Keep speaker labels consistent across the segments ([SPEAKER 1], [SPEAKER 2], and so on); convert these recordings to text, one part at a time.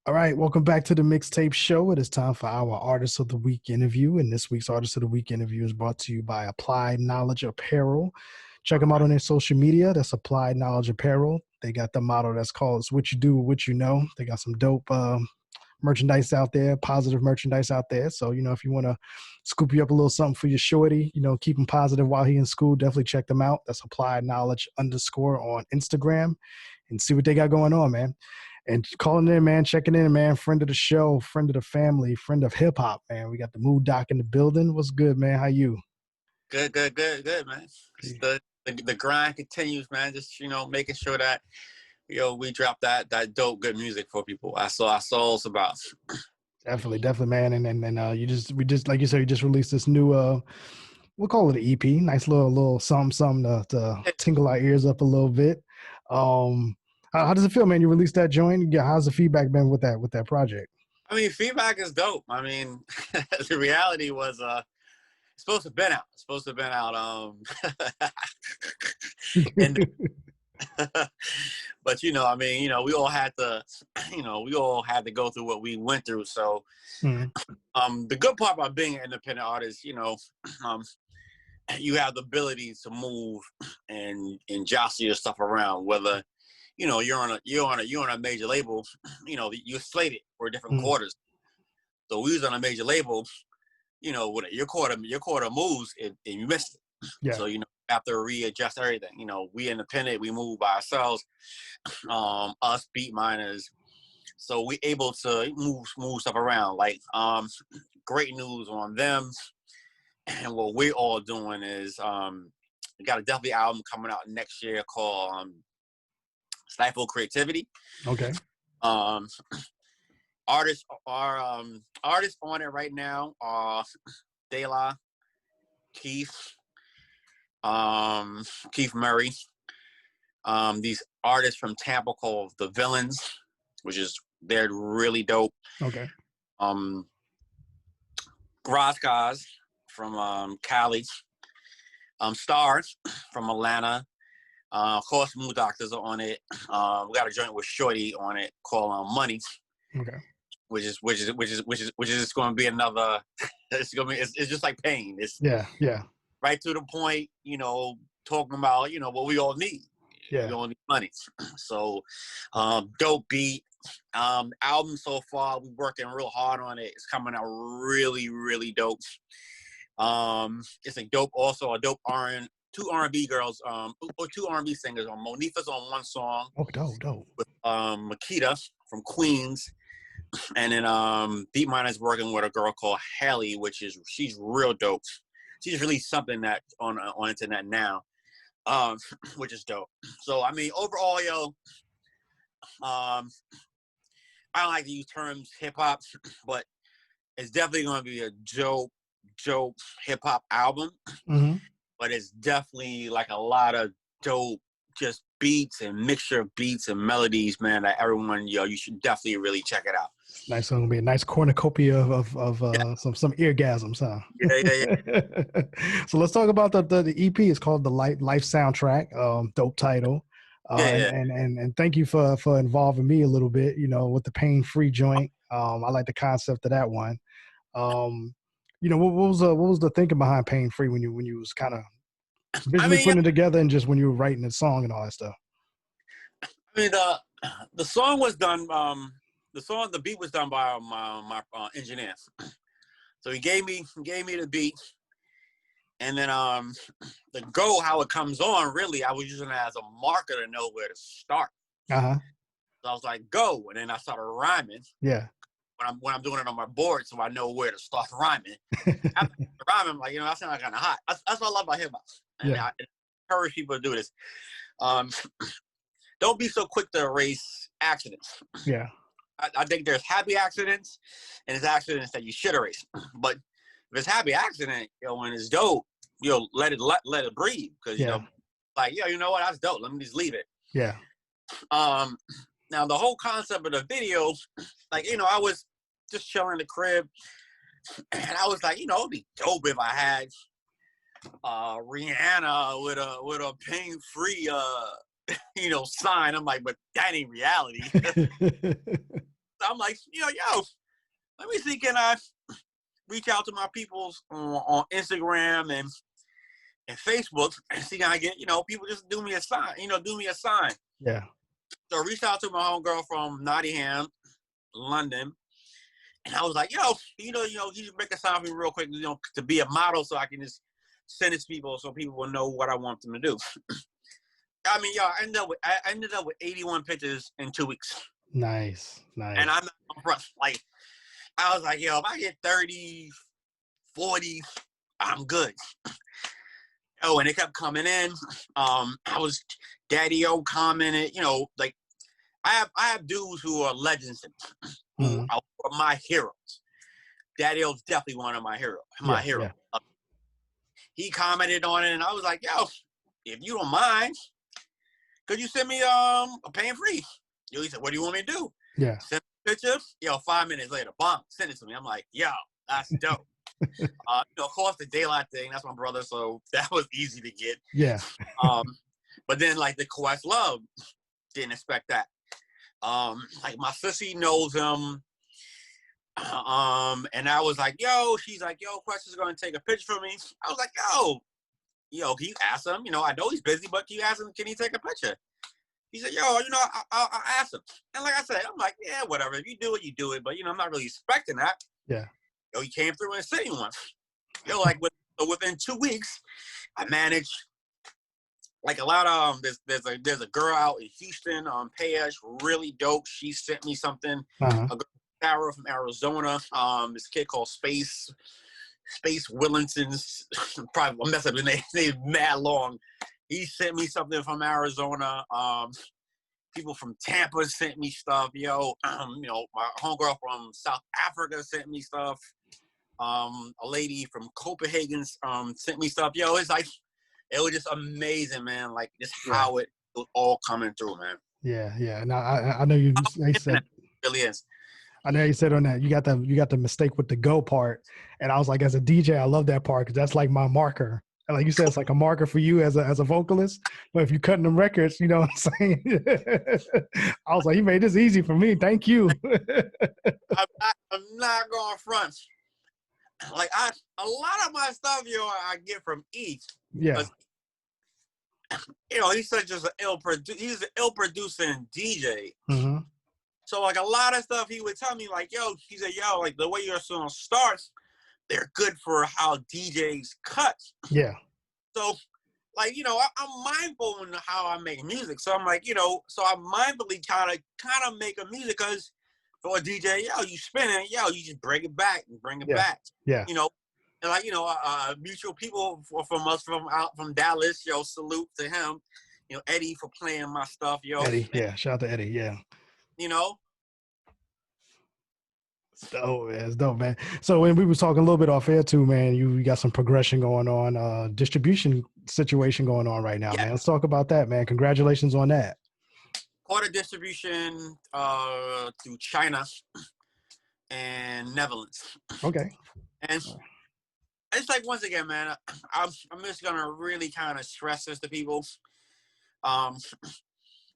[SPEAKER 1] All right, welcome back to the Mixtape Show. It is time for our Artist of the Week interview, and this week's Artist of the Week interview is brought to you by Applied Knowledge Apparel. Check them out on their social media. That's Applied Knowledge Apparel. They got the motto that's called "It's what you do, what you know." They got some dope merchandise out there, positive merchandise out there. So, if you want to scoop you up a little something for your shorty, keep him positive while he in school, definitely check them out. That's Applied Knowledge _ on Instagram and see what they got going on, man. And calling in, man, checking in, man, friend of the show, friend of the family, friend of hip hop, man. We got the Mood Doc in the building. What's good, man? How you?
[SPEAKER 2] Good, man. The grind continues, man. Just making sure that we drop that dope good music for people. That's all it's about.
[SPEAKER 1] Definitely, man. And we just like you said, you just released this new we'll call it an EP. Nice little something to tingle our ears up a little bit. How does it feel, man? You released that joint. How's the feedback been with that project?
[SPEAKER 2] I mean, feedback is dope. I mean, the reality was it's supposed to have been out. It's supposed to have been out and but I mean, we all had to go through what we went through. So the good part about being an independent artist, you have the ability to move and jostle your stuff around, whether you're on a major label, you're slated for different quarters. So we was on a major label, with your quarter moves and you missed it.
[SPEAKER 1] Yeah.
[SPEAKER 2] So have to readjust everything. We independent, we move by ourselves, us beat miners. So we able to move stuff around. Like great news on them. And what we're all doing is we got a definitely album coming out next year called Stifle Creativity.
[SPEAKER 1] Okay.
[SPEAKER 2] Artists on it right now are De La, Keith Murray. These artists from Tampa called The Villains, they're really dope.
[SPEAKER 1] Okay.
[SPEAKER 2] Grozkaz from Cali. Stars from Atlanta. Of course, Mood Doctors are on it. We got a joint with Shorty on it called Money.
[SPEAKER 1] Okay.
[SPEAKER 2] Which is just going to be another. It's just like Pain. It's
[SPEAKER 1] yeah.
[SPEAKER 2] Right to the point. Talking about what we all need.
[SPEAKER 1] Yeah.
[SPEAKER 2] We all need money. So, dope beat. Album so far, we're working real hard on it. It's coming out really, really dope. It's a dope two R&B girls, or two R&B singers. Monifa's on one song.
[SPEAKER 1] Oh, dope.
[SPEAKER 2] With Makita from Queens. And then Deep Mind is working with a girl called Haley, she's real dope. She's released something that on internet now, which is dope. So I mean, overall, I don't like to use terms hip hop, but it's definitely going to be a dope hip hop album.
[SPEAKER 1] Mm-hmm.
[SPEAKER 2] But it's definitely like a lot of dope just beats and mixture of beats and melodies, man, that everyone, you should definitely really check it out.
[SPEAKER 1] Nice. Gonna be a nice cornucopia of some eargasms, huh?
[SPEAKER 2] Yeah.
[SPEAKER 1] So let's talk about the EP. It's called the Life Soundtrack. Dope title. And thank you for involving me a little bit, with the Pain Free joint. I like the concept of that one. What was the thinking behind Pain Free when you was kind of visually putting it together, and just when you were writing the song and all that stuff?
[SPEAKER 2] I mean, the song was done. The beat was done by my engineer. So he gave me the beat, and then the how it comes on. Really, I was using it as a marker to know where to start.
[SPEAKER 1] So
[SPEAKER 2] I was like, go, and then I started rhyming.
[SPEAKER 1] Yeah.
[SPEAKER 2] When I'm doing it on my board, so I know where to start rhyming. After rhyming, I'm like, I sound kind of hot. That's what I love about hip hop. And I encourage people to do this. Don't be so quick to erase accidents.
[SPEAKER 1] Yeah.
[SPEAKER 2] I think there's happy accidents and there's accidents that you should erase. But if it's happy accident, when it's dope, let it breathe. Because, you know what, that's dope. Let me just leave it.
[SPEAKER 1] Yeah.
[SPEAKER 2] Now, the whole concept of the video, I was just chilling in the crib. And I was like, it'd be dope if I had Rihanna with a Pain Free sign. I'm like, but that ain't reality. I'm like, yo, let me see, can I reach out to my peoples on Instagram and Facebook and see can I get, people just do me a sign, do me a sign.
[SPEAKER 1] Yeah.
[SPEAKER 2] So I reached out to my homegirl from Nottingham, London, and I was like, yo, you just make a sign for me real quick, to be a model so I can just send it to people so people will know what I want them to do. I mean, I ended up with 81 pictures in 2 weeks.
[SPEAKER 1] Nice.
[SPEAKER 2] And I'm not impressed. Like, I was like, yo, if I get 30, 40, I'm good. Oh, and it kept coming in. I was Daddy O commented, like I have dudes who are legends who are my heroes. Daddy O's definitely one of my heroes. Hero. Yeah. He commented on it, and I was like, yo, if you don't mind, could you send me a paying free? He said, what do you want me to do?
[SPEAKER 1] Yeah.
[SPEAKER 2] Send me a picture. 5 minutes later, bomb, send it to me. I'm like, yo, that's dope. Of course, the Daylight thing, that's my brother, so that was easy to get.
[SPEAKER 1] Yeah.
[SPEAKER 2] But then, like, the Questlove, didn't expect that. Like, my sissy knows him. And I was like, yo, she's like, yo, Quest is going to take a picture for me. I was like, yo, can you ask him? I know he's busy, but can you ask him, can he take a picture? He said, yo, I'll ask him. And like I said, I'm like, yeah, whatever. If you do it, you do it. But, I'm not really expecting that.
[SPEAKER 1] Yeah.
[SPEAKER 2] He came through and sent me one. Like within 2 weeks, I managed, like, a lot of, there's a girl out in Houston, Payesh, really dope. She sent me something.
[SPEAKER 1] Uh-huh.
[SPEAKER 2] A girl, Sarah from Arizona, this kid called Space Willington's, probably I'll mess up his name mad long. He sent me something from Arizona. People from Tampa sent me stuff. My homegirl from South Africa sent me stuff. A lady from Copenhagen sent me stuff. It's like, it was just amazing, man. Like, just how it was all coming through, man.
[SPEAKER 1] Yeah. Now I know you said
[SPEAKER 2] it really is.
[SPEAKER 1] I know you said on that you got the mistake with the go part, and I was like, as a DJ, I love that part because that's like my marker. And like you said, it's like a marker for you as a vocalist. But if you're cutting them records, you know what I'm saying? I was like, you made this easy for me. Thank you.
[SPEAKER 2] I'm not going front. Like, a lot of my stuff, I get from East.
[SPEAKER 1] Yeah.
[SPEAKER 2] He's such as he's an ill producing DJ.
[SPEAKER 1] Mm-hmm.
[SPEAKER 2] So, like, a lot of stuff he would tell me, like, he said, like, the way your song starts, they're good for how DJs cut.
[SPEAKER 1] Yeah.
[SPEAKER 2] So, like, I'm mindful in how I make music. So I'm like, so I mindfully kind of make a music because for a DJ, you spin it, you just bring it back and bring it back.
[SPEAKER 1] Yeah.
[SPEAKER 2] And like, mutual people from us from Dallas, salute to him. Eddie for playing my stuff,
[SPEAKER 1] Eddie, yeah, shout out to Eddie, yeah. It's dope, man. So when we was talking a little bit off air too, man, you got some progression going on, distribution situation going on right now, man. Let's talk about that, man. Congratulations on that.
[SPEAKER 2] Quarter distribution through China and Netherlands.
[SPEAKER 1] Okay.
[SPEAKER 2] And it's like, once again, man, I'm just gonna really kind of stress this to people.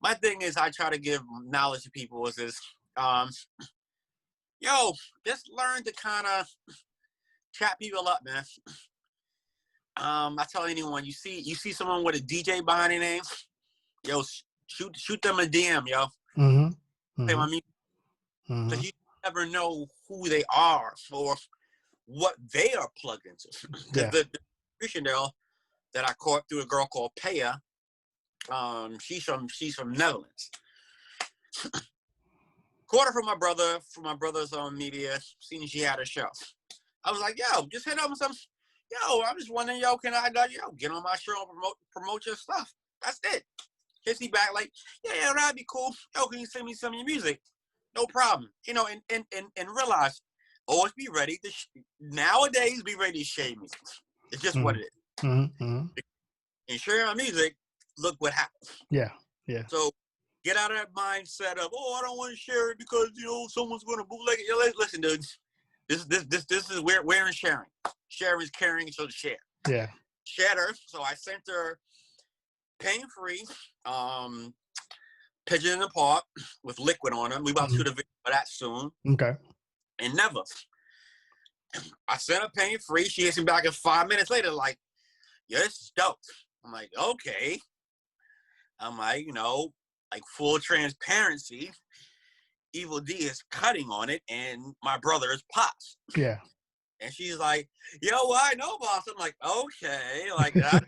[SPEAKER 2] My thing is, I try to give knowledge to people is this. Just learn to kind of chat people up, man. I tell anyone, you see someone with a DJ behind their name, shoot them a DM, yo.
[SPEAKER 1] Mm-hmm.
[SPEAKER 2] Play my music. Because you never know who they are or what they are plugged into. The distribution deal that I caught through a girl called Paya, she's from Netherlands. Quarter from my brother's media, seeing she had a show. I was like, just hit up with some. I'm just wondering, can I get on my show and promote your stuff? That's it. Hits me back like, that'd be cool. Can you send me some of your music? No problem. And realize, always be ready to nowadays be ready to shade me. It's just what it is.
[SPEAKER 1] Mm-hmm.
[SPEAKER 2] And sharing my music, look what happens.
[SPEAKER 1] Yeah.
[SPEAKER 2] So get out of that mindset of, I don't want to share it because someone's going to bootleg it. Listen, dudes, this is where and sharing. Sharing is caring, so share.
[SPEAKER 1] Yeah.
[SPEAKER 2] Share her. So I sent her pain-free pigeon in the park with liquid on them. We about to shoot a video for that soon.
[SPEAKER 1] Okay.
[SPEAKER 2] And never. I sent her pain free. She hits me back in 5 minutes later, like, yeah, this is dope. I'm like, okay. I'm like, like full transparency. Evil D is cutting on it, and my brother is Pops.
[SPEAKER 1] Yeah.
[SPEAKER 2] And she's like, yo, well, I know, boss. I'm like, okay. Like that.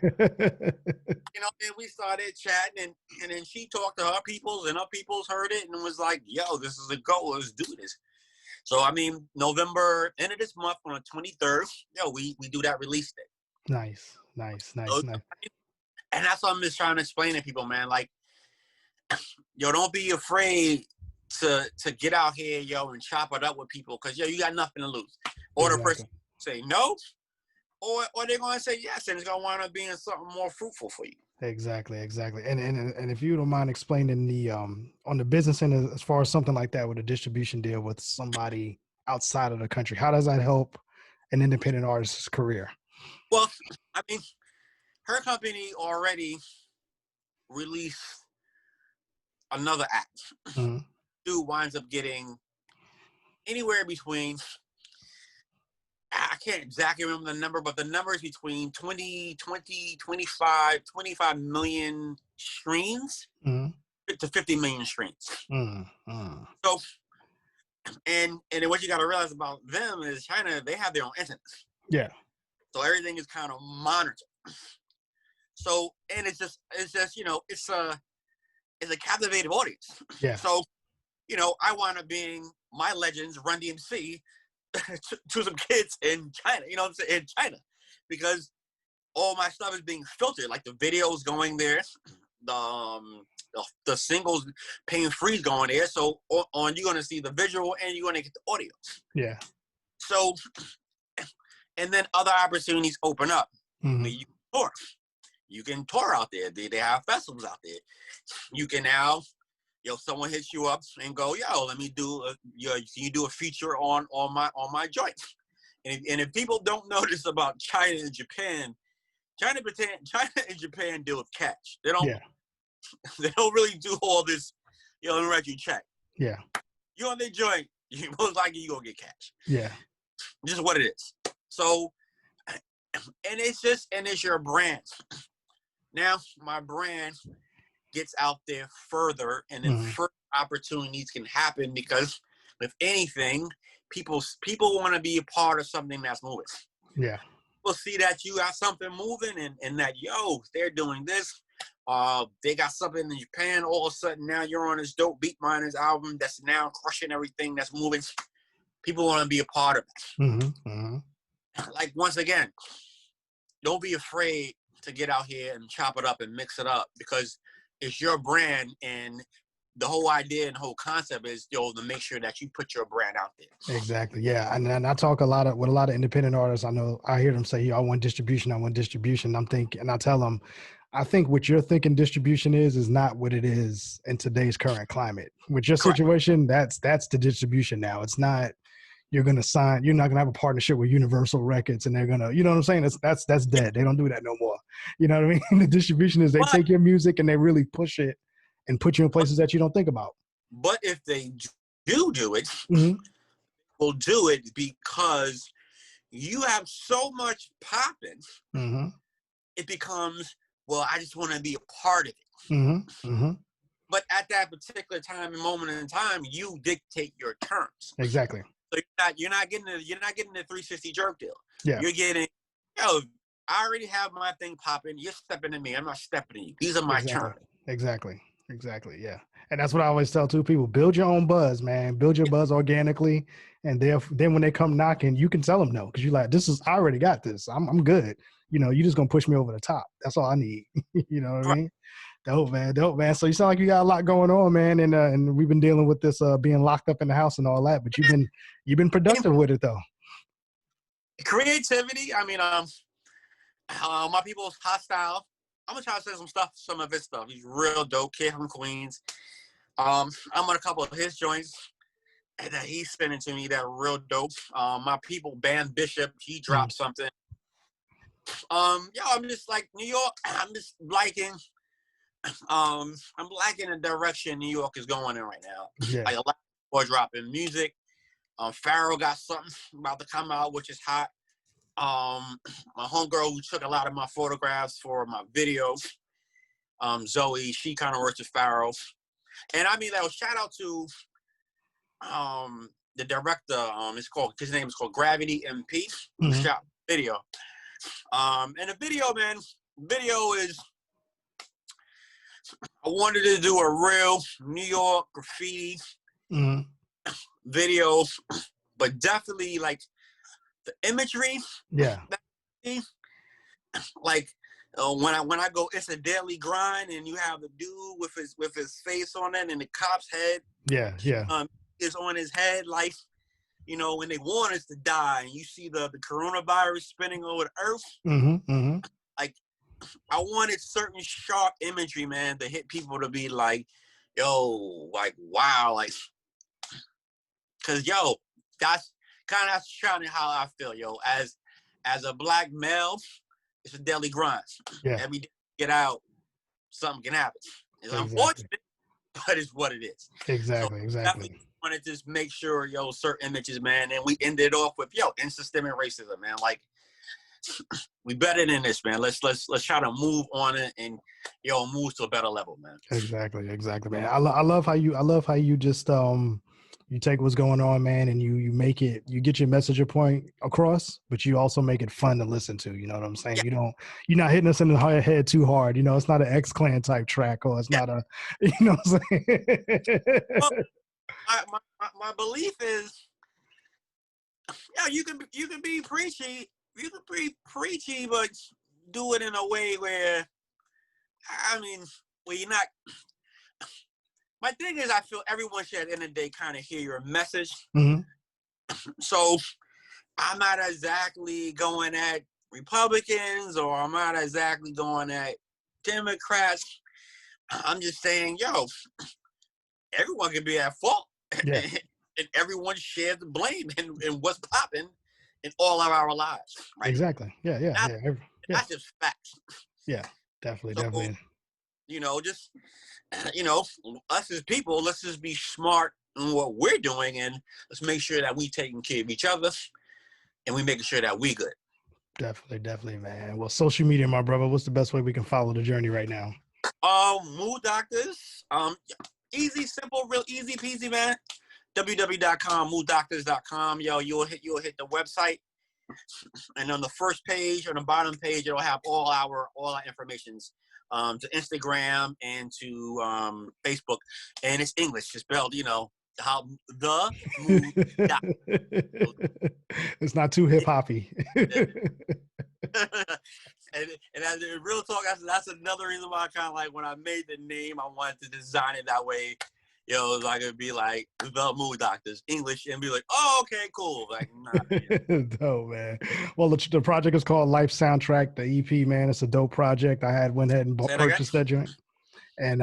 [SPEAKER 2] And we started chatting, and then she talked to her peoples, and her peoples heard it and was like, yo, this is a go. Let's do this. So, I mean, November, end of this month on the 23rd, we do that release day.
[SPEAKER 1] Nice. So,
[SPEAKER 2] and that's what I'm just trying to explain to people, man. Like, don't be afraid to get out here, and chop it up with people, because, you got nothing to lose. Or the person say no, or they're going to say yes, and it's going to wind up being something more fruitful for you.
[SPEAKER 1] Exactly. And if you don't mind explaining the on the business end, as far as something like that with a distribution deal with somebody outside of the country, how does that help an independent artist's career?
[SPEAKER 2] Well, I mean, her company already released another act.
[SPEAKER 1] Mm-hmm.
[SPEAKER 2] Dude winds up getting anywhere between, I can't exactly remember the number, but the number is between 25 million streams to 50 million streams. So, and what you got to realize about them is China, they have their own internet.
[SPEAKER 1] Yeah.
[SPEAKER 2] So everything is kind of monitored. So, and it's just, it's a captivated audience.
[SPEAKER 1] Yeah.
[SPEAKER 2] So, I wind up being my legends, Run DMC, to some kids in China, in China, because all my stuff is being filtered, like the videos going there, the singles pain free going there. So on you're gonna see the visual and you're gonna get the audio.
[SPEAKER 1] Yeah.
[SPEAKER 2] So, and then other opportunities open up.
[SPEAKER 1] Mm-hmm.
[SPEAKER 2] You can tour. You can tour out there. They have festivals out there. You can now. Someone hits you up and go, let me do can you do a feature on my joints? And if people don't know this about China and Japan, China and Japan deal with cash. They don't. Yeah. They don't really do all this. Let me write you a check.
[SPEAKER 1] Yeah.
[SPEAKER 2] You on their joint, you most likely you gonna get cash.
[SPEAKER 1] Yeah.
[SPEAKER 2] Just what it is. So, and it's your brand. Now my brand gets out there further, and then further opportunities can happen, because with anything, people want to be a part of something that's moving.
[SPEAKER 1] Yeah.
[SPEAKER 2] People see that you got something moving, and that, they're doing this. They got something in Japan. All of a sudden now you're on this dope Beatminerz album that's now crushing everything that's moving. People want to be a part of it. Like, once again, don't be afraid to get out here and chop it up and mix it up, because it's your brand, and the whole idea and the whole concept is, to make sure that you put your brand out there.
[SPEAKER 1] Exactly. Yeah. And I talk with a lot of independent artists. I hear them say, I want distribution. I'm thinking, and I tell them, I think what you're thinking distribution is not what it is in today's current climate. With your situation, that's the distribution now. It's not, you're not going to have a partnership with Universal Records and they're going to, you know what I'm saying? That's dead. They don't do that no more. You know what I mean? The distribution is they take your music and they really push it and put you in places that you don't think about.
[SPEAKER 2] But if they do it, will do it because you have so much popping. It becomes, well, I just want to be a part of it. But at that particular time and moment in time, you dictate your terms.
[SPEAKER 1] Exactly.
[SPEAKER 2] So you're not getting the 360 jerk deal.
[SPEAKER 1] Yeah.
[SPEAKER 2] You're getting, I already have my thing popping. You're stepping in me. I'm not stepping in you. These are my terms.
[SPEAKER 1] Exactly. Yeah. And that's what I always tell people: build your own buzz, man. Build your buzz organically, and then when they come knocking, you can tell them no, because you're like, I already got this. I'm good. You're just gonna push me over the top. That's all I need. You know what I mean? Dope, man. So you sound like you got a lot going on, man. And we've been dealing with this being locked up in the house and all that, but you've been productive with it though.
[SPEAKER 2] Creativity. I mean, my people's Hostile. I'm gonna try to say some of his stuff. He's real dope. Kid from Queens. I'm on a couple of his joints that he's spinning to me that are real dope. My people, Band Bishop, he dropped something. I'm just like New York. I'm just liking I'm liking the direction New York is going in right now.
[SPEAKER 1] Yeah.
[SPEAKER 2] Like a lot of people are dropping music. Pharaoh got something about to come out, which is hot. My homegirl who took a lot of my photographs for my videos, Zoe, she kind of works with Pharaoh. And I mean, like, shout out to the director. His name is called Gravity MP. Who shot video. And the video, man, video is. I wanted to do a real New York graffiti video, but definitely like the imagery.
[SPEAKER 1] Yeah.
[SPEAKER 2] Like when I go, it's a daily grind, and you have the dude with his face on it, and the cop's head.
[SPEAKER 1] Yeah.
[SPEAKER 2] Is on his head, like, you know, when they want us to die, and you see the coronavirus spinning over the earth. Like, I wanted certain sharp imagery, man, to hit people to be like, yo, like, wow, like, cause yo, that's kind of showing how I feel, yo. As a black male, it's a daily grind.
[SPEAKER 1] Yeah.
[SPEAKER 2] Every day you get out, something can happen. It's unfortunate, but it's what it is.
[SPEAKER 1] Exactly.
[SPEAKER 2] Definitely wanted to just make sure, yo, certain images, man, and we ended off with, yo, systemic racism, man. Like, we better than this, man. Let's try to move on it and, yo, move to a better level, man.
[SPEAKER 1] Exactly, man. I love how you just you take what's going on, man, and you make it, you get your message or point across, but you also make it fun to listen to. You know what I'm saying? Yeah. You're not hitting us in the head too hard. You know, it's not an X-Clan type track, or it's not a, you know what I'm saying?
[SPEAKER 2] Well, my belief is, yeah, you can be preachy. You can be preachy, but do it in a way where, I mean, where you're not. My thing is, I feel everyone should, at the end of the day, kind of hear your message. So I'm not exactly going at Republicans, or I'm not exactly going at Democrats. I'm just saying, yo, everyone can be at fault.
[SPEAKER 1] Yeah.
[SPEAKER 2] And everyone shares the blame in what's popping in all of our lives. Right?
[SPEAKER 1] Exactly. Yeah.
[SPEAKER 2] That's just facts.
[SPEAKER 1] Yeah, definitely.
[SPEAKER 2] You know, just, you know, us as people, let's just be smart in what we're doing, and let's make sure that we taking care of each other, and we making sure that we good.
[SPEAKER 1] Definitely, man. Well, social media, my brother, what's the best way we can follow the journey right now?
[SPEAKER 2] Mood Doctors. Easy, simple, real easy peasy, man. www.com, mooddoctors.com. Yo, you'll hit the website, and on the first page, on the bottom page, it'll have all our informations. To Instagram and to Facebook, and it's English, it's spelled, you know, how the mood doctors.
[SPEAKER 1] It's not too hip hoppy.
[SPEAKER 2] And as in real talk, that's another reason why I kind of like, when I made the name, I wanted to design it that way. Yo, like it'd be like the Mood Doctors, English, and be like, oh, okay, cool. Like, nah.
[SPEAKER 1] Dope, man. Well, the project is called Life Soundtrack, the EP, man. It's a dope project. I went ahead and purchased that joint. And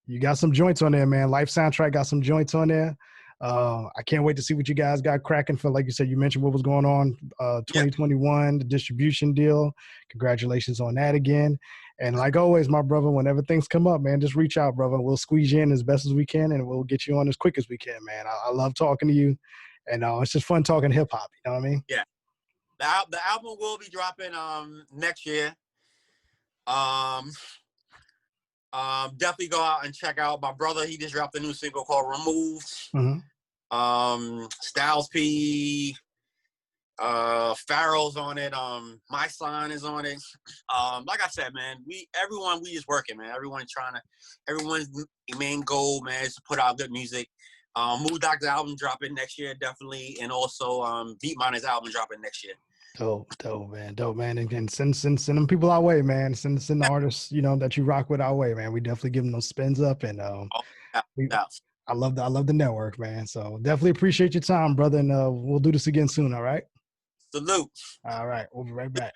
[SPEAKER 1] you got some joints on there, man. Life Soundtrack got some joints on there. I can't wait to see what you guys got cracking for. Like you said, you mentioned what was going on 2021, the distribution deal. Congratulations on that again. And like always, my brother, whenever things come up, man, just reach out, brother. We'll squeeze you in as best as we can, and we'll get you on as quick as we can, man. I love talking to you, and it's just fun talking hip hop. You know what I mean?
[SPEAKER 2] Yeah. The album will be dropping next year. Definitely go out and check out my brother. He just dropped a new single called Removed. Styles P, Pharaoh's on it. My Son is on it. Like I said, man, we just working, man. Everyone's main goal, man, is to put out good music. Mood Doctor album dropping next year, definitely, and also Beat Miners album dropping next year.
[SPEAKER 1] Dope, man. And send them people our way, man. Send the artists, you know, that you rock with our way, man. We definitely give them those spins up, and I love the network, man. So definitely appreciate your time, brother, and we'll do this again soon. All right.
[SPEAKER 2] Salute.
[SPEAKER 1] All right, we'll be right back.